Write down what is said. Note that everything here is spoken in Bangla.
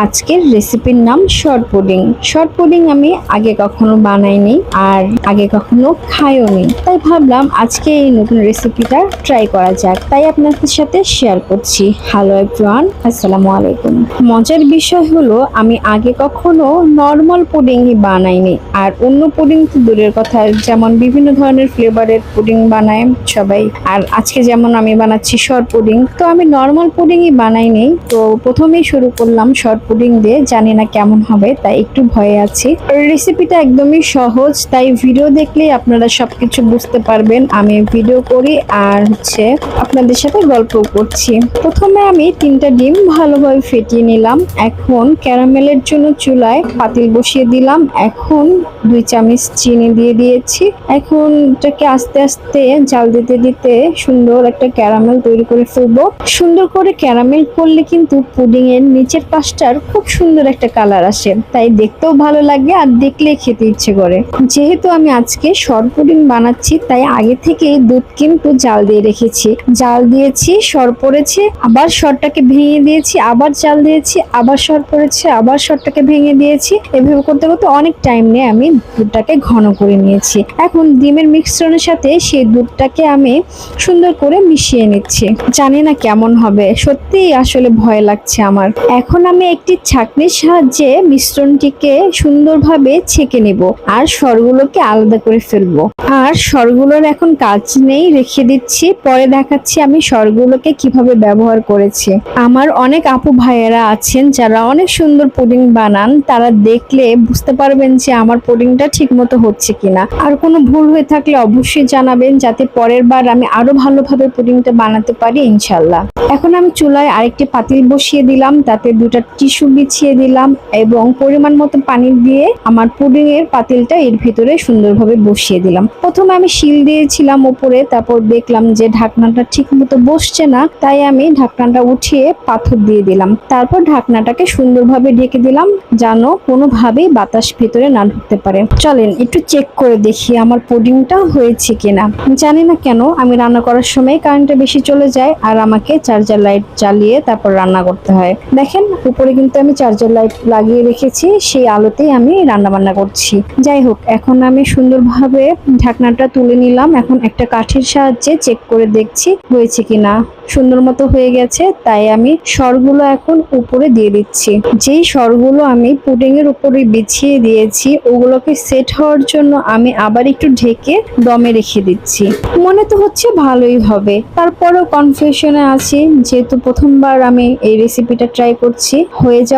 আজকের রেসিপির নাম শর্ট পুডিং। শর্ট পুডিং আমি আগে কখনো বানাইনি আর আগে কখনো খাইওনি, তাই ভাবলাম আজকে এই নতুন রেসিপিটা ট্রাই করা যাক, তাই আপনাদের সাথে শেয়ার করছি। হ্যালো এভরিওয়ান, আসসালামু আলাইকুম। মজার বিষয় হলো আমি আগে কখনো নর্মাল পুডিংই বানাইনি, আর অন্য পুডিং তো দূরের কথা, যেমন বিভিন্ন ধরনের ফ্লেভারের পুডিং বানায় সবাই, আর আজকে যেমন আমি বানাচ্ছি শর্ট পুডিং। তো আমি নর্মাল পুডিংই বানাইনি, তো প্রথমেই শুরু করলাম শর্ট পুডিং দিয়ে। জানি না কেমন হবে, তাই একটু ভয়ে আছি। রেসিপিটা একদমই সহজ, তাই ভিডিও দেখলেই আপনারা সবকিছু বুঝতে পারবেন। আমি ভিডিও করি আর আপনাদের সাথে গল্প করছি। প্রথমে আমি 3টা ডিম ভালোভাবে ফেটিয়ে নিলাম। এখন ক্যারামেলের জন্য চুলায় পাতিল বসিয়ে দিলাম। এখন 2 চামচ চিনি দিয়ে দিয়েছি। এখন এটাকে আস্তে আস্তে জাল দিতে দিতে সুন্দর একটা ক্যারামেল তৈরি করে ফেলবো। সুন্দর করে ক্যারামেল করলে কিন্তু পুডিং এর নিচের পাশটার খুব সুন্দর একটা কালার আসে, তাই দেখতেও ভালো লাগে আর দেখলে খেতে ইচ্ছে করে। যেহেতু আমি আজকে শর্ট পুডিং বানাচ্ছি, তাই আগে থেকে দুধ কিন্তু জাল দিয়ে রেখেছি। জাল দিয়েছি, সর পড়েছে, আবার সরটাকে ভেঙে দিয়েছি, আবার জাল দিয়েছি, আবার সর পড়েছে, আবার সরটাকে ভেঙে দিয়েছি। এভাবে করতে করতে অনেক টাইম নিয়ে আমি দুধটাকে ঘন করে নিয়েছি। এখন ডিমের মিশ্রণের সাথে সেই দুধটাকে আমি সুন্দর করে মিশিয়ে নিচ্ছি। জানি না কেমন হবে, সত্যি আসলে ভয় লাগছে আমার। এখন আমি একটি ছাঁকনির সাহায্যে মিশ্রণটিকে সুন্দরভাবে ছেঁকে নেব আর সরগুলোকে আলাদা করে ফেলবো। আর সরগুলোর এখন কাজ নেই, রেখে দিচ্ছি। পরে দেখাচ্ছি আমি সরগুলোকে কিভাবে ব্যবহার করেছি। আমার অনেক আপু ভাইয়েরা আছেন যারা অনেক সুন্দর পুডিং বানান, তারা দেখলে বুঝতে পারবেন যে আমার পুডিংটা ঠিক মতো হচ্ছে কিনা। আর কোনো ভুল হয়ে থাকলে অবশ্যই জানাবেন, যাতে পরের বার আমি আরো ভালোভাবে পুডিংটা বানাতে পারি ইনশাল্লাহ। এখন আমি চুলায় আরেকটি পাতিল বসিয়ে দিলাম, তাতে 2টা টিস্যু বিছিয়ে দিলাম এবং পরিমাণ মতো পানি দিয়ে আমার পুডিং এর পাতিলটা এর ভিতরে সুন্দরভাবে বসিয়ে দিলাম। প্রথমে আমি শিল দিয়েছিলাম উপরে, তারপর দেখলাম যে ঢাকনাটা ঠিক মতো বসছে না, তাই আমি ঢাকনাটা উঠিয়ে পাথর দিয়ে দিলাম। তারপর ঢাকনাটাকে সুন্দরভাবে ঢেকে দিলাম, যেন কোনোভাবেই বাতাস ভিতরে না ঢুকতে পারে। চলেন একটু চেক করে দেখি আমার পুডিংটা হয়েছে কিনা। জানি না কেন আমি রান্না করার সময় কারেন্টটা বেশি চলে যায় আর আমাকে চার্জার লাইট জ্বালিয়ে তারপর রান্না করতে হয়। দেখেন উপরে কিন্তু আমি চার্জার লাইট লাগিয়ে রেখেছি, সেই আলোতেই আমি রান্না বান্না করছি। যাই হোক, এখন আমি সুন্দরভাবে ঢাকনাটা তুলে নিলাম। এখন একটা কাঠির সাহায্যে চেক করে দেখছি হয়েছে কিনা। সুন্দর মতো হয়ে গেছে, তাই আমি সরগুলো এখন উপরে দিয়ে দিচ্ছি। যেই সরগুলো আমি পুডিং এর উপরে বিছিয়ে দিয়েছি, ওগুলোকে সেট হওয়ার জন্য আমি আবার একটু ঢেকে দমে রেখে দিচ্ছি। মনে তো হচ্ছে ভালোই হবে, তারপরেও কনফিউশনে আছি, যেহেতু প্রথমবার আমি এই রেসিপিটা ট্রাই করছি। হয়ে যাওয়ার